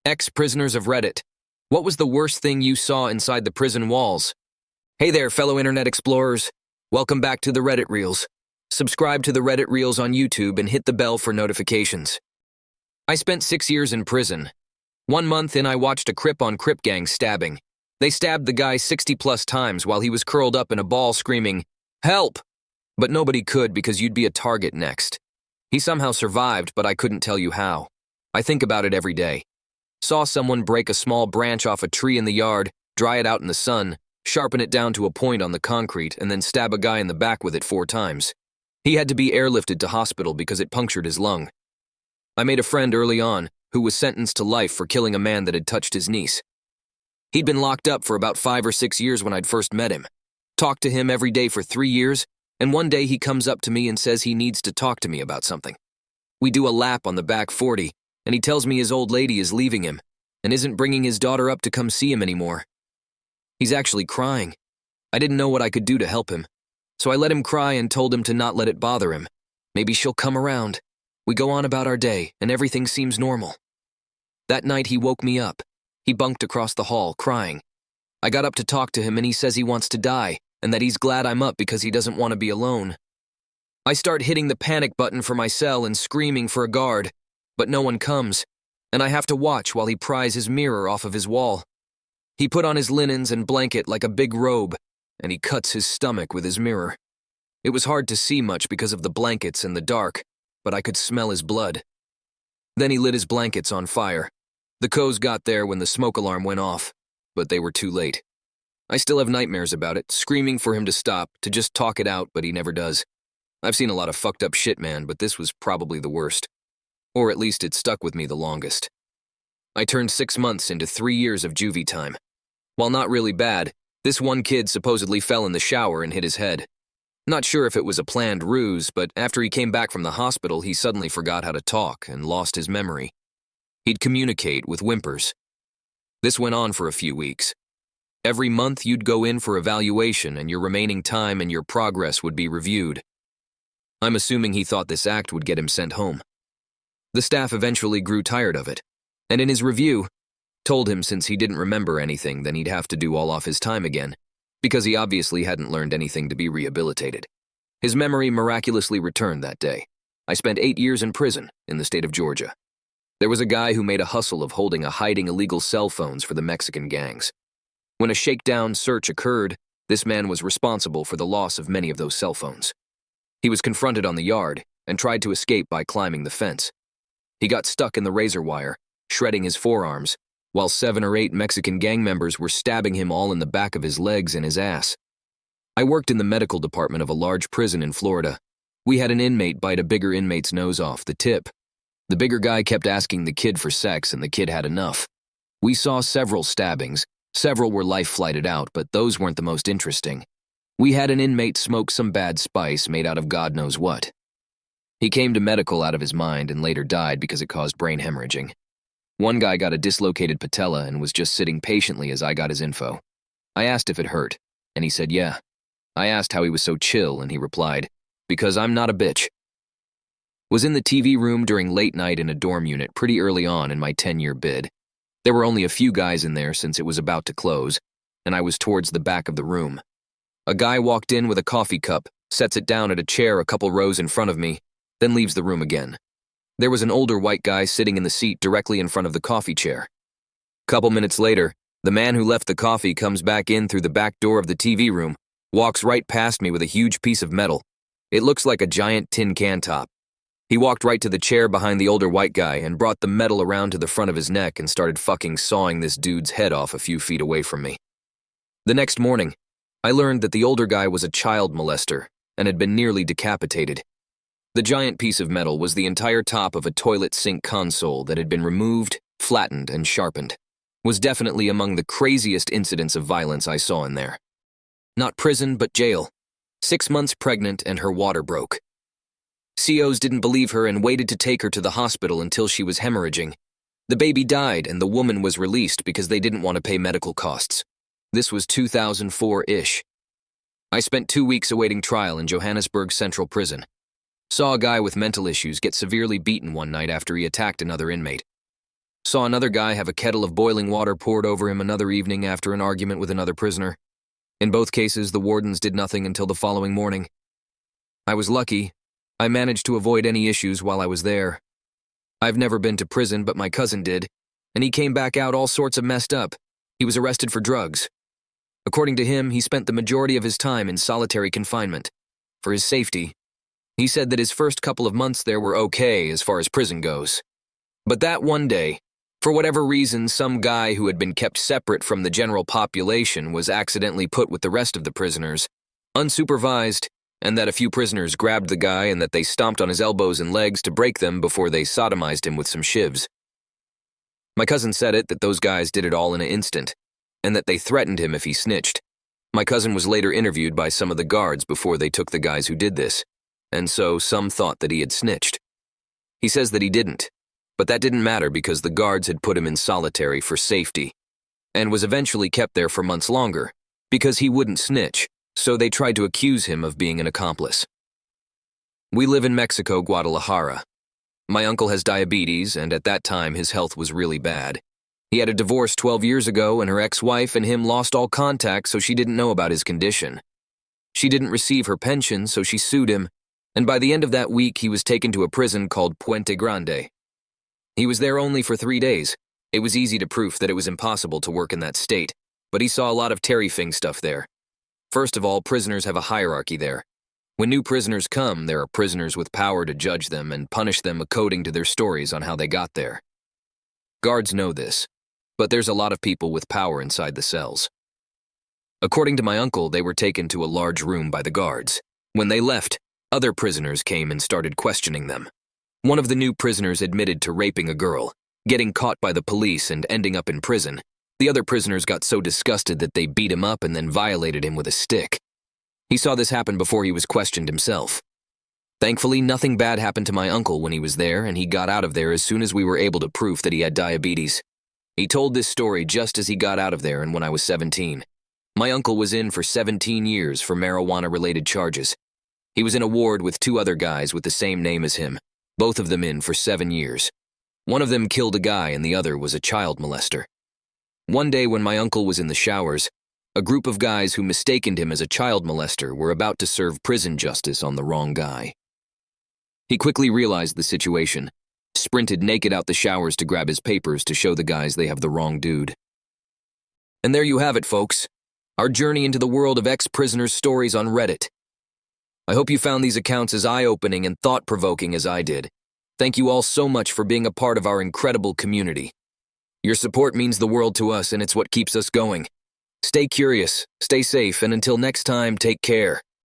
Ex-prisoners of Reddit. What was the worst thing you saw inside the prison walls? Hey there, fellow internet explorers. Welcome back to the Reddit Reels. Subscribe to the Reddit Reels on YouTube and hit the bell for notifications. I spent 6 years in prison. 1 month in, I watched a Crip-on-Crip gang stabbing. They stabbed the guy 60+ times while he was curled up in a ball screaming, "Help!" But nobody could because you'd be a target next. He somehow survived, but I couldn't tell you how. I think about it every day. Saw someone break a small branch off a tree in the yard, dry it out in the sun, sharpen it down to a point on the concrete, and then stab a guy in the back with it 4 times. He had to be airlifted to hospital because it punctured his lung. I made a friend early on who was sentenced to life for killing a man that had touched his niece. He'd been locked up for about 5 or 6 years when I'd first met him. Talked to him every day for 3 years, and one day he comes up to me and says he needs to talk to me about something. We do a lap on the back 40, and he tells me his old lady is leaving him and isn't bringing his daughter up to come see him anymore. He's actually crying. I didn't know what I could do to help him, so I let him cry and told him to not let it bother him. Maybe she'll come around. We go on about our day, and everything seems normal. That night he woke me up. He bunked across the hall, crying. I got up to talk to him, and he says he wants to die, and that he's glad I'm up because he doesn't want to be alone. I start hitting the panic button for my cell and screaming for a guard, but no one comes, and I have to watch while he pries his mirror off of his wall. He put on his linens and blanket like a big robe, and he cuts his stomach with his mirror. It was hard to see much because of the blankets and the dark, but I could smell his blood. Then he lit his blankets on fire. The co's got there when the smoke alarm went off, but they were too late. I still have nightmares about it, screaming for him to stop, to just talk it out, but he never does. I've seen a lot of fucked up shit, man, but this was probably the worst. Or at least it stuck with me the longest. I turned 6 months into 3 years of juvie time. While not really bad, this one kid supposedly fell in the shower and hit his head. Not sure if it was a planned ruse, but after he came back from the hospital, he suddenly forgot how to talk and lost his memory. He'd communicate with whimpers. This went on for a few weeks. Every month you'd go in for evaluation and your remaining time and your progress would be reviewed. I'm assuming he thought this act would get him sent home. The staff eventually grew tired of it, and in his review, told him since he didn't remember anything, then he'd have to do all off his time again, because he obviously hadn't learned anything to be rehabilitated. His memory miraculously returned that day. I spent 8 years in prison in the state of Georgia. There was a guy who made a hustle of hiding illegal cell phones for the Mexican gangs. When a shakedown search occurred, this man was responsible for the loss of many of those cell phones. He was confronted on the yard and tried to escape by climbing the fence. He got stuck in the razor wire, shredding his forearms, while 7 or 8 Mexican gang members were stabbing him all in the back of his legs and his ass. I worked in the medical department of a large prison in Florida. We had an inmate bite a bigger inmate's nose off, the tip. The bigger guy kept asking the kid for sex, and the kid had enough. We saw several stabbings. Several were life-flighted out, but those weren't the most interesting. We had an inmate smoke some bad spice made out of God knows what. He came to medical out of his mind and later died because it caused brain hemorrhaging. One guy got a dislocated patella and was just sitting patiently as I got his info. I asked if it hurt, and he said yeah. I asked how he was so chill, and he replied, "Because I'm not a bitch." Was in the TV room during late night in a dorm unit pretty early on in my 10-year bid. There were only a few guys in there since it was about to close, and I was towards the back of the room. A guy walked in with a coffee cup, sets it down at a chair a couple rows in front of me, then leaves the room again. There was an older white guy sitting in the seat directly in front of the coffee chair. Couple minutes later, the man who left the coffee comes back in through the back door of the TV room, walks right past me with a huge piece of metal. It looks like a giant tin can top. He walked right to the chair behind the older white guy and brought the metal around to the front of his neck and started fucking sawing this dude's head off a few feet away from me. The next morning, I learned that the older guy was a child molester and had been nearly decapitated. The giant piece of metal was the entire top of a toilet sink console that had been removed, flattened, and sharpened. Was definitely among the craziest incidents of violence I saw in there. Not prison, but jail. 6 months pregnant and her water broke. COs didn't believe her and waited to take her to the hospital until she was hemorrhaging. The baby died and the woman was released because they didn't want to pay medical costs. This was 2004-ish. I spent 2 weeks awaiting trial in Johannesburg Central Prison. Saw a guy with mental issues get severely beaten one night after he attacked another inmate. Saw another guy have a kettle of boiling water poured over him another evening after an argument with another prisoner. In both cases, the wardens did nothing until the following morning. I was lucky. I managed to avoid any issues while I was there. I've never been to prison, but my cousin did, and he came back out all sorts of messed up. He was arrested for drugs. According to him, he spent the majority of his time in solitary confinement. For his safety, he said that his first couple of months there were okay as far as prison goes. But that one day, for whatever reason, some guy who had been kept separate from the general population was accidentally put with the rest of the prisoners, unsupervised, and that a few prisoners grabbed the guy and that they stomped on his elbows and legs to break them before they sodomized him with some shivs. My cousin said that those guys did it all in an instant, and that they threatened him if he snitched. My cousin was later interviewed by some of the guards before they took the guys who did this, and so some thought that he had snitched. He says that he didn't, but that didn't matter because the guards had put him in solitary for safety, and was eventually kept there for months longer, because he wouldn't snitch, so they tried to accuse him of being an accomplice. We live in Mexico, Guadalajara. My uncle has diabetes, and at that time his health was really bad. He had a divorce 12 years ago, and her ex-wife and him lost all contact, so she didn't know about his condition. She didn't receive her pension, so she sued him, and by the end of that week he was taken to a prison called Puente Grande. He was there only for 3 days. It was easy to prove that it was impossible to work in that state, but he saw a lot of terrifying stuff there. First of all, prisoners have a hierarchy there. When new prisoners come, there are prisoners with power to judge them and punish them according to their stories on how they got there. Guards know this, but there's a lot of people with power inside the cells. According to my uncle, they were taken to a large room by the guards. When they left, other prisoners came and started questioning them. One of the new prisoners admitted to raping a girl, getting caught by the police and ending up in prison. The other prisoners got so disgusted that they beat him up and then violated him with a stick. He saw this happen before he was questioned himself. Thankfully, nothing bad happened to my uncle when he was there, and he got out of there as soon as we were able to prove that he had diabetes. He told this story just as he got out of there and when I was 17. My uncle was in for 17 years for marijuana-related charges. He was in a ward with 2 other guys with the same name as him, both of them in for 7 years. One of them killed a guy and the other was a child molester. One day when my uncle was in the showers, a group of guys who mistaken him as a child molester were about to serve prison justice on the wrong guy. He quickly realized the situation, sprinted naked out the showers to grab his papers to show the guys they have the wrong dude. And there you have it, folks. Our journey into the world of ex-prisoners' stories on Reddit. I hope you found these accounts as eye-opening and thought-provoking as I did. Thank you all so much for being a part of our incredible community. Your support means the world to us, and it's what keeps us going. Stay curious, stay safe, and until next time, take care.